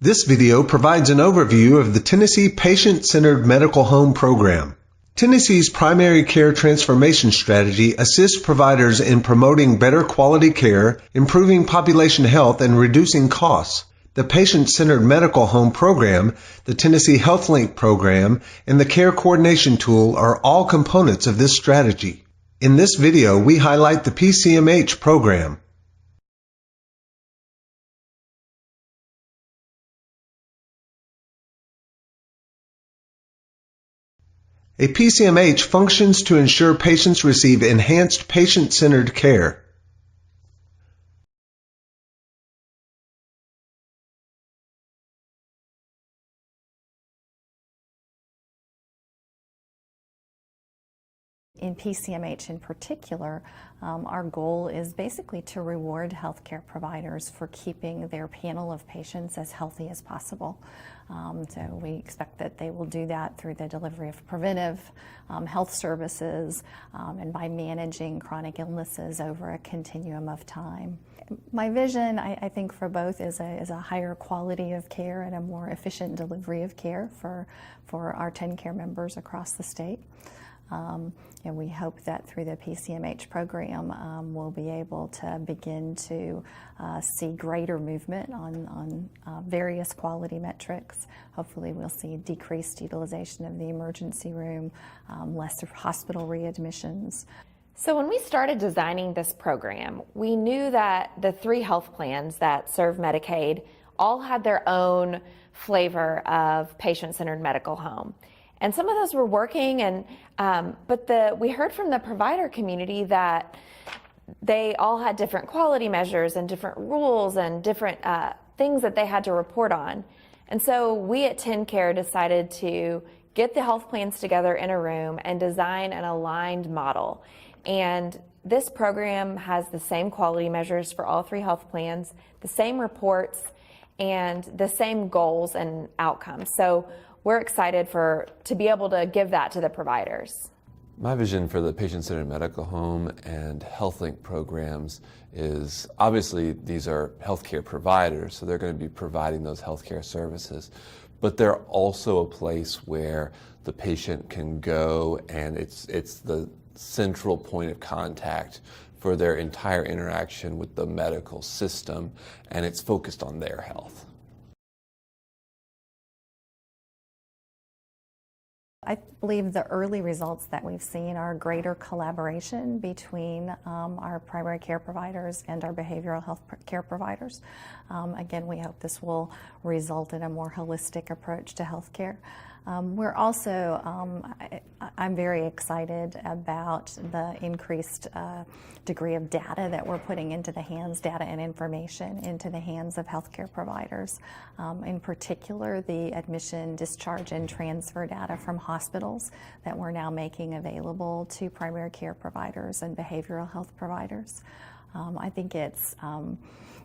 This video provides an overview of the Tennessee Patient-Centered Medical Home Program. Tennessee's primary care transformation strategy assists providers in promoting better quality care, improving population health, and reducing costs. The Patient-Centered Medical Home Program, the Tennessee HealthLink Program, and the Care Coordination Tool are all components of this strategy. In this video, we highlight the PCMH program. A PCMH functions to ensure patients receive enhanced patient-centered care. In PCMH in particular, our goal is basically to reward healthcare providers for keeping their panel of patients as healthy as possible. So we expect that they will do that through the delivery of preventive health services and by managing chronic illnesses over a continuum of time. My vision, I think, for both is a higher quality of care and a more efficient delivery of care for our TennCare members across the state. And we hope that through the PCMH program, we'll be able to begin to see greater movement on various quality metrics. Hopefully we'll see decreased utilization of the emergency room, less hospital readmissions. So when we started designing this program, we knew that the 3 health plans that serve Medicaid all had their own flavor of patient-centered medical home. And some of those were working, but we heard from the provider community that they all had different quality measures and different rules and different things that they had to report on. And so we at TennCare decided to get the health plans together in a room and design an aligned model. And this program has the same quality measures for all 3 health plans, the same reports, and the same goals and outcomes. So we're excited to be able to give that to the providers. My vision for the Patient-Centered Medical Home and HealthLink programs is, obviously these are healthcare providers, so they're going to be providing those healthcare services, but they're also a place where the patient can go, and it's the central point of contact for their entire interaction with the medical system, and it's focused on their health. I believe the early results that we've seen are greater collaboration between our primary care providers and our behavioral health care providers. Again, we hope this will result in a more holistic approach to healthcare. We're also, I'm very excited about the increased degree of data that we're putting into the hands, data and information into the hands of healthcare providers. In particular, the admission, discharge, and transfer data from hospitals that we're now making available to primary care providers and behavioral health providers. I think it's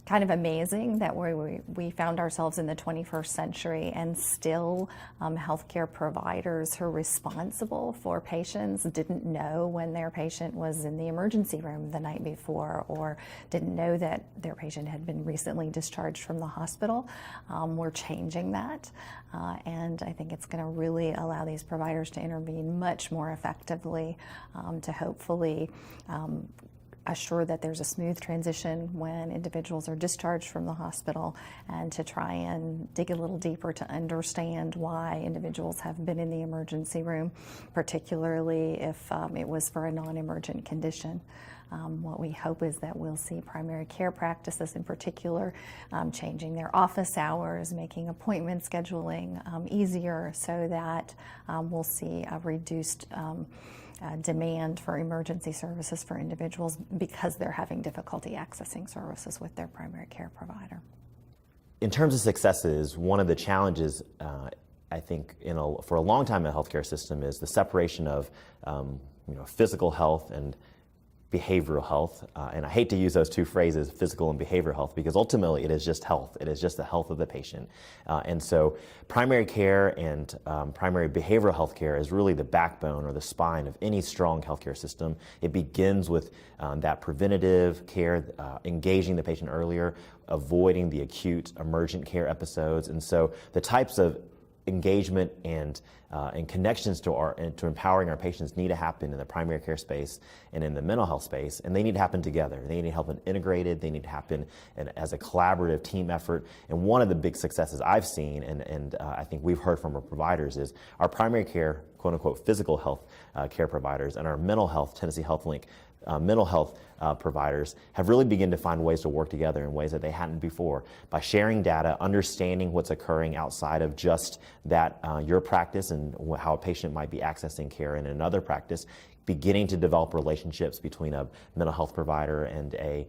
kind of amazing that we found ourselves in the 21st century and still healthcare providers who are responsible for patients didn't know when their patient was in the emergency room the night before, or didn't know that their patient had been recently discharged from the hospital. We're changing that, and I think it's going to really allow these providers to intervene much more effectively to hopefully assure that there's a smooth transition when individuals are discharged from the hospital, and to try and dig a little deeper to understand why individuals have been in the emergency room, particularly if it was for a non-emergent condition. What we hope is that we'll see primary care practices in particular changing their office hours, making appointment scheduling easier, so that we'll see a reduced demand for emergency services for individuals because they're having difficulty accessing services with their primary care provider. In terms of successes, one of the challenges I think for a long time in the healthcare system is the separation of physical health and behavioral health, and I hate to use those two phrases, physical and behavioral health, because ultimately it is just health. It is just the health of the patient. And so primary care and primary behavioral health care is really the backbone or the spine of any strong healthcare system. It begins with that preventative care, engaging the patient earlier, avoiding the acute emergent care episodes. And so the types of engagement and connections to empowering our patients need to happen in the primary care space and in the mental health space, and they need to happen together. They need to happen integrated. They need to happen as a collaborative team effort. And one of the big successes I've seen, and I think we've heard from our providers, is our primary care, quote unquote, physical health care providers and our mental health, Tennessee HealthLink mental health providers have really begun to find ways to work together in ways that they hadn't before by sharing data, understanding what's occurring outside of just that your practice and how a patient might be accessing care in another practice, beginning to develop relationships between a mental health provider and a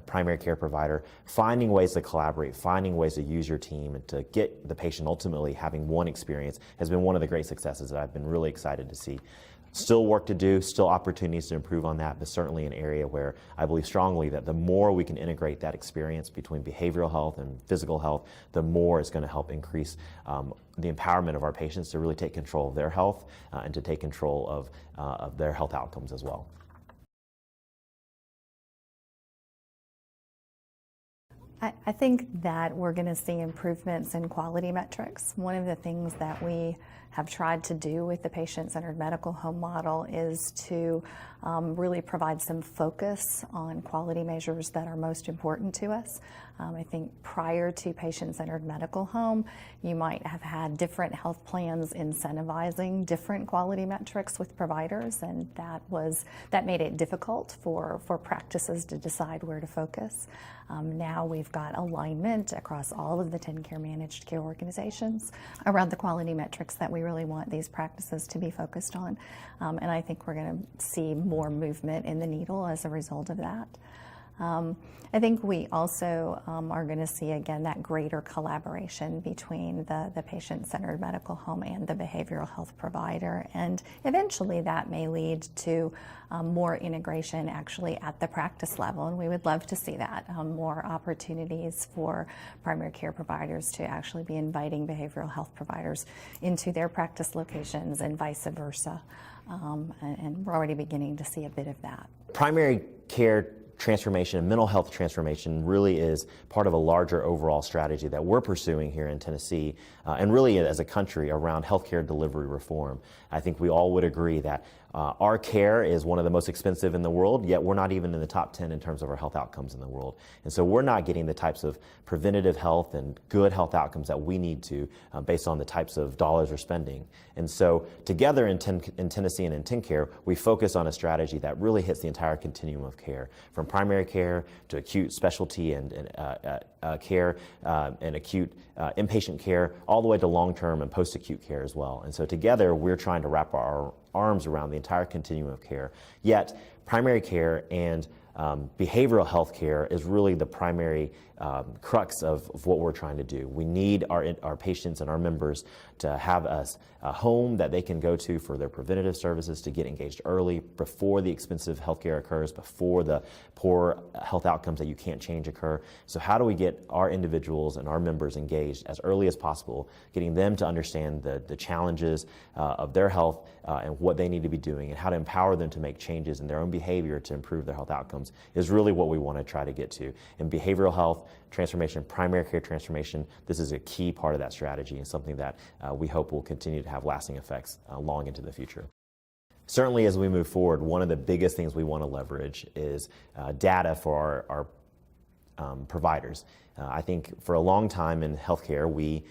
primary care provider, finding ways to collaborate, finding ways to use your team and to get the patient ultimately having one experience has been one of the great successes that I've been really excited to see. Still work to do, still opportunities to improve on that, but certainly an area where I believe strongly that the more we can integrate that experience between behavioral health and physical health, the more it's going to help increase the empowerment of our patients to really take control of their health and to take control of their health outcomes as well. I think that we're going to see improvements in quality metrics. One of the things that we have tried to do with the patient-centered medical home model is to really provide some focus on quality measures that are most important to us. I think prior to patient-centered medical home, you might have had different health plans incentivizing different quality metrics with providers, and that made it difficult for practices to decide where to focus. Now we've got alignment across all of the TennCare managed care organizations around the quality metrics that we really want these practices to be focused on. And I think we're going to see more movement in the needle as a result of that. I think we also are going to see, again, that greater collaboration between the patient-centered medical home and the behavioral health provider. And eventually that may lead to more integration actually at the practice level. And we would love to see that, more opportunities for primary care providers to actually be inviting behavioral health providers into their practice locations and vice versa. And we're already beginning to see a bit of that. Primary care transformation and mental health transformation really is part of a larger overall strategy that we're pursuing here in Tennessee and really as a country around healthcare delivery reform. I think we all would agree that our care is one of the most expensive in the world, yet we're not even in the top 10 in terms of our health outcomes in the world. And so we're not getting the types of preventative health and good health outcomes that we need to based on the types of dollars we're spending. And so together in Tennessee and in TennCare, we focus on a strategy that really hits the entire continuum of care, from primary care to acute specialty and care and acute inpatient care, all the way to long-term and post-acute care as well. And so together, we're trying to wrap our arms around the entire continuum of care. Yet, primary care and behavioral health care is really the primary crux of what we're trying to do. We need our patients and our members to have a home that they can go to for their preventative services, to get engaged early before the expensive healthcare occurs, before the poor health outcomes that you can't change occur. So how do we get our individuals and our members engaged as early as possible, getting them to understand the challenges of their health and what they need to be doing, and how to empower them to make changes in their own behavior to improve their health outcomes is really what we want to try to get to. In behavioral health transformation, primary care transformation, this is a key part of that strategy and something that we hope will continue to have lasting effects long into the future. Certainly, as we move forward, one of the biggest things we want to leverage is data for our providers. I think for a long time in healthcare, we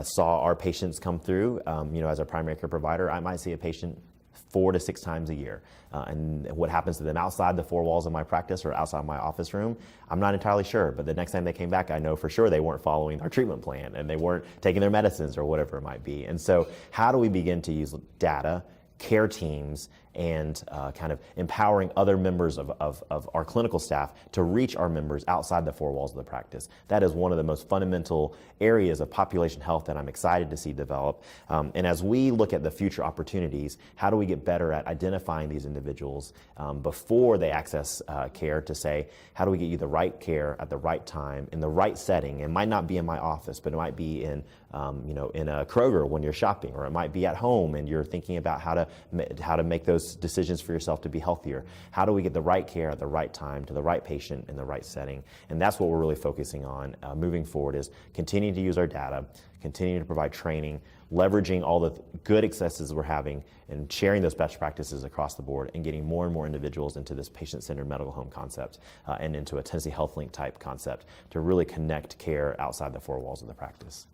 saw our patients come through. As a primary care provider, I might see a patient 4 to 6 times a year. And what happens to them outside the 4 walls of my practice or outside my office room, I'm not entirely sure. But the next time they came back, I know for sure they weren't following our treatment plan and they weren't taking their medicines or whatever it might be. And so how do we begin to use data, care teams, and kind of empowering other members of our clinical staff to reach our members outside the four walls of the practice. That is one of the most fundamental areas of population health that I'm excited to see develop. And as we look at the future opportunities, how do we get better at identifying these individuals before they access care, to say, how do we get you the right care at the right time in the right setting? It might not be in my office, but it might be in in a Kroger when you're shopping, or it might be at home and you're thinking about how to make those decisions for yourself to be healthier. How do we get the right care at the right time to the right patient in the right setting? And that's what we're really focusing on moving forward, is continuing to use our data, continuing to provide training, leveraging all the good successes we're having, and sharing those best practices across the board, and getting more and more individuals into this patient-centered medical home concept and into a Tennessee HealthLink type concept to really connect care outside the four walls of the practice.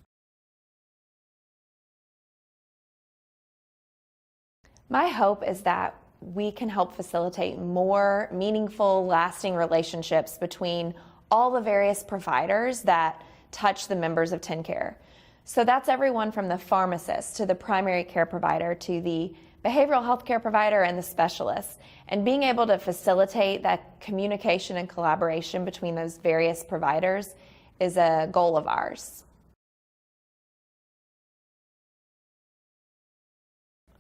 My hope is that we can help facilitate more meaningful, lasting relationships between all the various providers that touch the members of TennCare. So that's everyone from the pharmacist to the primary care provider to the behavioral health care provider and the specialists. And being able to facilitate that communication and collaboration between those various providers is a goal of ours.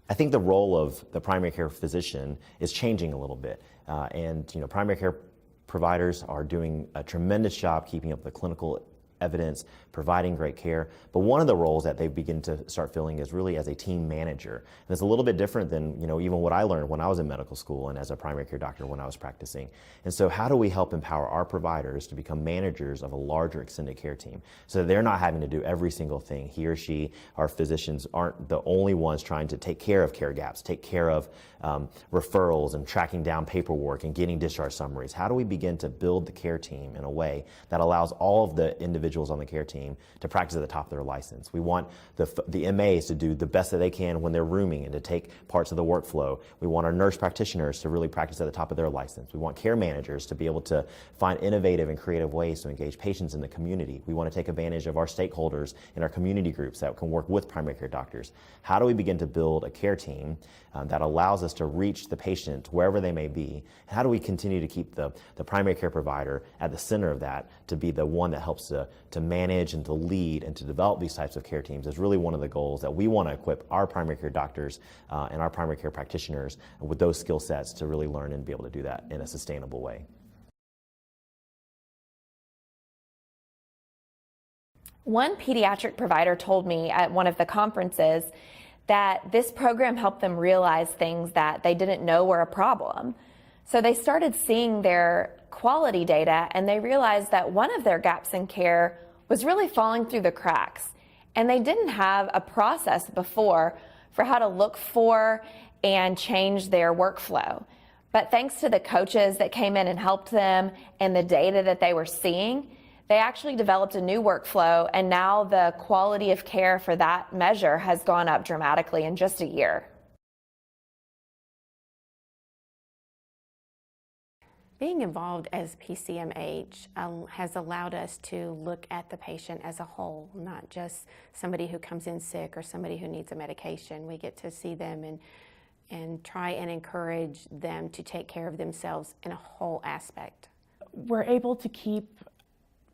I think the role of the primary care physician is changing a little bit. Primary care providers are doing a tremendous job keeping up the clinical evidence, providing great care. But one of the roles that they begin to start filling is really as a team manager. And it's a little bit different than, even what I learned when I was in medical school and as a primary care doctor when I was practicing. And so how do we help empower our providers to become managers of a larger extended care team, so that they're not having to do every single thing? He or she, our physicians, aren't the only ones trying to take care of care gaps, take care of referrals and tracking down paperwork and getting discharge summaries. How do we begin to build the care team in a way that allows all of the individuals on the care team to practice at the top of their license? We want the MAs to do the best that they can when they're rooming and to take parts of the workflow. We want our nurse practitioners to really practice at the top of their license. We want care managers to be able to find innovative and creative ways to engage patients in the community. We want to take advantage of our stakeholders in our community groups that can work with primary care doctors. How do we begin to build a care team that allows us to reach the patient wherever they may be? How do we continue to keep the primary care provider at the center of that, to be the one that helps to manage and to lead and to develop these types of care teams, is really one of the goals that we want to equip our primary care doctors and our primary care practitioners with those skill sets to really learn and be able to do that in a sustainable way. One pediatric provider told me at one of the conferences that this program helped them realize things that they didn't know were a problem. So they started seeing their quality data, and they realized that one of their gaps in care was really falling through the cracks. And they didn't have a process before for how to look for and change their workflow. But thanks to the coaches that came in and helped them and the data that they were seeing, they actually developed a new workflow, and now the quality of care for that measure has gone up dramatically in just a year. Being involved as PCMH has allowed us to look at the patient as a whole, not just somebody who comes in sick or somebody who needs a medication. We get to see them and try and encourage them to take care of themselves in a whole aspect. We're able to keep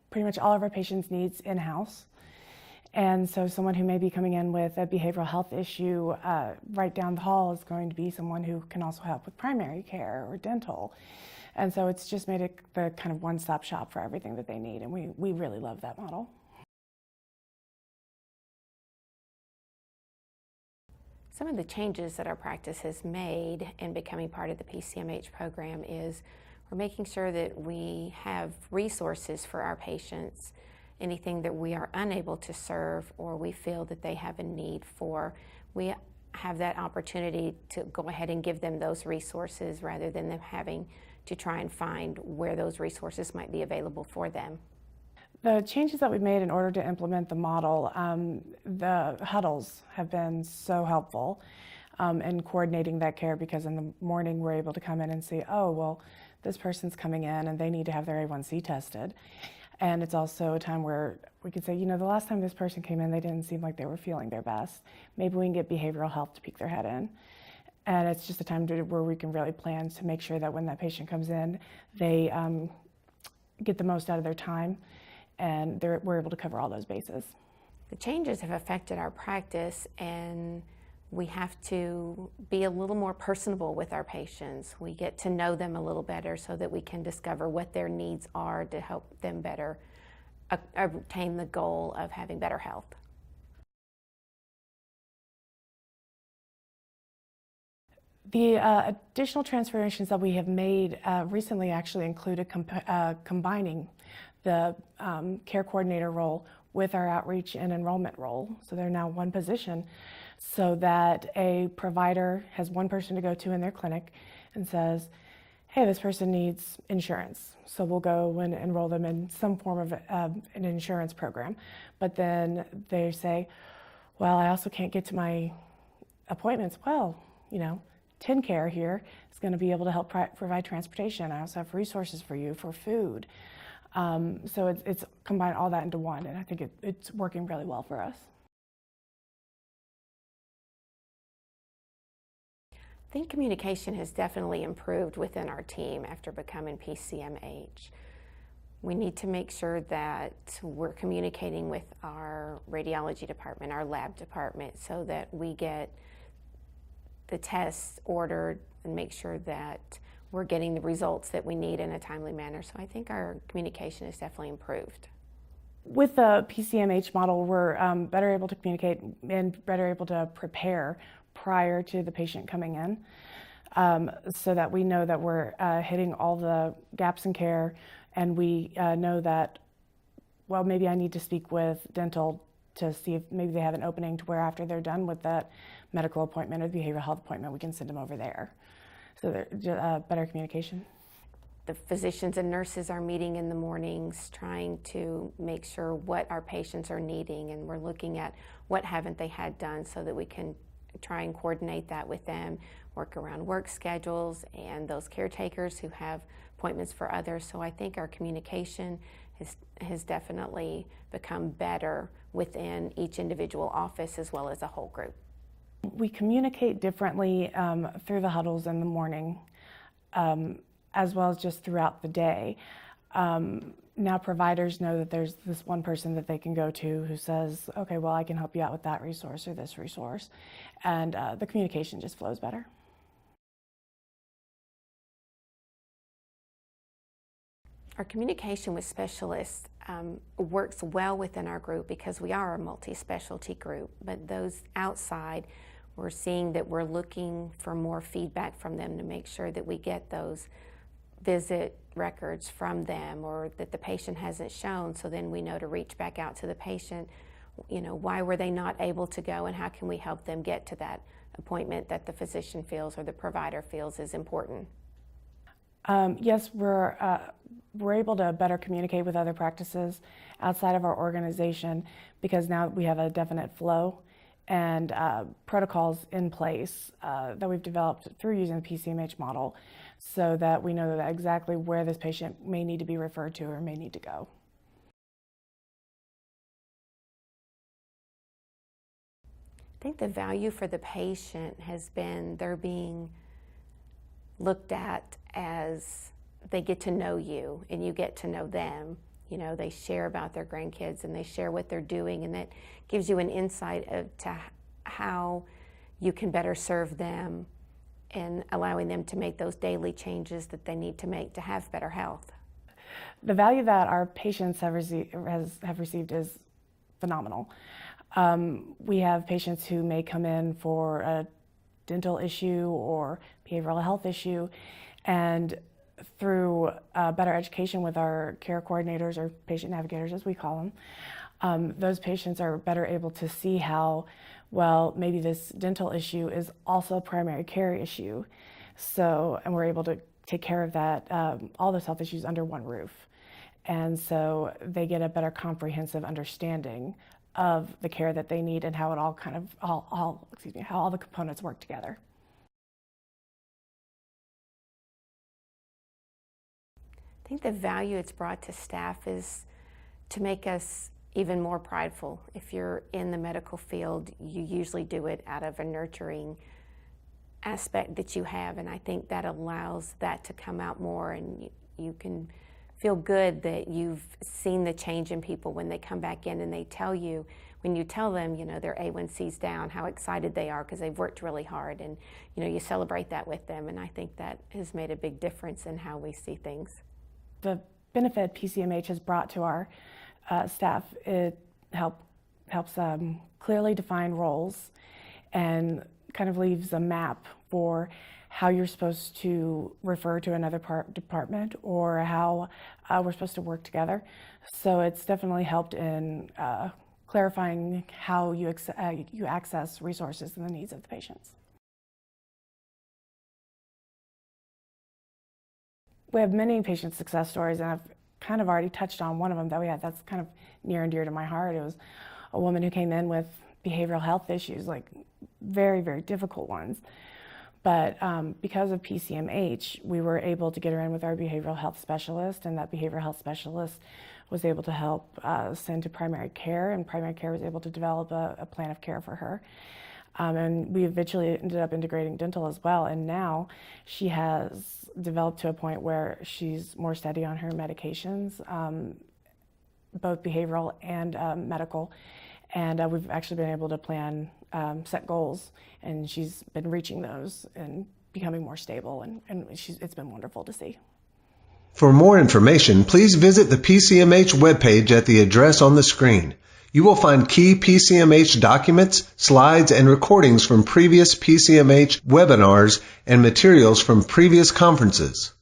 pretty much all of our patients' needs in-house. And so someone who may be coming in with a behavioral health issue right down the hall is going to be someone who can also help with primary care or dental. And so it's just made it the kind of one-stop shop for everything that they need, and we really love that model. Some of the changes that our practice has made in becoming part of the PCMH program is we're making sure that we have resources for our patients. Anything that we are unable to serve or we feel that they have a need for, we have that opportunity to go ahead and give them those resources rather than them having to try and find where those resources might be available for them. The changes that we've made in order to implement the model, the huddles have been so helpful in coordinating that care, because in the morning we're able to come in and see, oh, well, this person's coming in and they need to have their A1C tested. And it's also a time where we could say, the last time this person came in, they didn't seem like they were feeling their best. Maybe we can get behavioral health to peek their head in. And it's just a time where we can really plan to make sure that when that patient comes in, they get the most out of their time, and we're able to cover all those bases. The changes have affected our practice, and we have to be a little more personable with our patients. We get to know them a little better so that we can discover what their needs are to help them better obtain the goal of having better health. The additional transformations that we have made recently actually include combining the care coordinator role with our outreach and enrollment role. So they're now one position, so that a provider has one person to go to in their clinic and says, hey, this person needs insurance. So we'll go and enroll them in some form of an insurance program. But then they say, well, I also can't get to my appointments. Well, you know, TennCare here is going to be able to help provide transportation. I also have resources for you for food. So it's combined all that into one, and I think it's working really well for us. I think communication has definitely improved within our team after becoming PCMH. We need to make sure that we're communicating with our radiology department, our lab department, so that we get the tests ordered and make sure that we're getting the results that we need in a timely manner. So I think our communication has definitely improved. With the PCMH model, we're better able to communicate and better able to prepare prior to the patient coming in, so that we know that we're hitting all the gaps in care, and we know that, well, maybe I need to speak with dental to see if maybe they have an opening to where after they're done with that medical appointment or behavioral health appointment, we can send them over there. So there's better communication. The physicians and nurses are meeting in the mornings, trying to make sure what our patients are needing, and we're looking at what haven't they had done so that we can try and coordinate that with them, work around work schedules and those caretakers who have appointments for others. So I think our communication has definitely become better within each individual office as well as a whole group. We communicate differently through the huddles in the morning, as well as just throughout the day. Now providers know that there's this one person that they can go to who says, okay, well, I can help you out with that resource or this resource. And the communication just flows better. Our communication with specialists works well within our group because we are a multi-specialty group, but those outside, we're seeing that we're looking for more feedback from them to make sure that we get those visit records from them, or that the patient hasn't shown, so then we know to reach back out to the patient. You know, why were they not able to go, and how can we help them get to that appointment that the physician feels or the provider feels is important? Yes, we're able to better communicate with other practices outside of our organization because now we have a definite flow and protocols in place that we've developed through using the PCMH model, so that we know that exactly where this patient may need to be referred to or may need to go. I think the value for the patient has been they're being looked at as they get to know you and you get to know them. You know, they share about their grandkids and they share what they're doing, and that gives you an insight to how you can better serve them and allowing them to make those daily changes that they need to make to have better health. The value that our patients have received is phenomenal. We have patients who may come in for a dental issue or behavioral health issue, and through better education with our care coordinators or patient navigators, as we call them, those patients are better able to see how, well, maybe this dental issue is also a primary care issue. So, and we're able to take care of that, all those health issues under one roof. And so they get a better comprehensive understanding of the care that they need and how it all kind of, how all the components work together. I think the value it's brought to staff is to make us even more prideful. If you're in the medical field, you usually do it out of a nurturing aspect that you have, and I think that allows that to come out more, and you can feel good that you've seen the change in people when they come back in and they tell you, when you tell them, their A1C's down, how excited they are because they've worked really hard, and you celebrate that with them, and I think that has made a big difference in how we see things. The benefit PCMH has brought to our staff, it helps clearly define roles and kind of leaves a map for how you're supposed to refer to another department or how we're supposed to work together. So it's definitely helped in clarifying how you access resources and the needs of the patients. We have many patient success stories, and I've kind of already touched on one of them that we had that's kind of near and dear to my heart. It was a woman who came in with behavioral health issues, like very, very difficult ones. But because of PCMH, we were able to get her in with our behavioral health specialist, and that behavioral health specialist was able to help send to primary care, and primary care was able to develop a plan of care for her. And we eventually ended up integrating dental as well, and now she has developed to a point where she's more steady on her medications, both behavioral and medical, and we've actually been able to plan, set goals, and she's been reaching those and becoming more stable, and it's been wonderful to see. For more information, please visit the PCMH webpage at the address on the screen. You will find key PCMH documents, slides, and recordings from previous PCMH webinars and materials from previous conferences.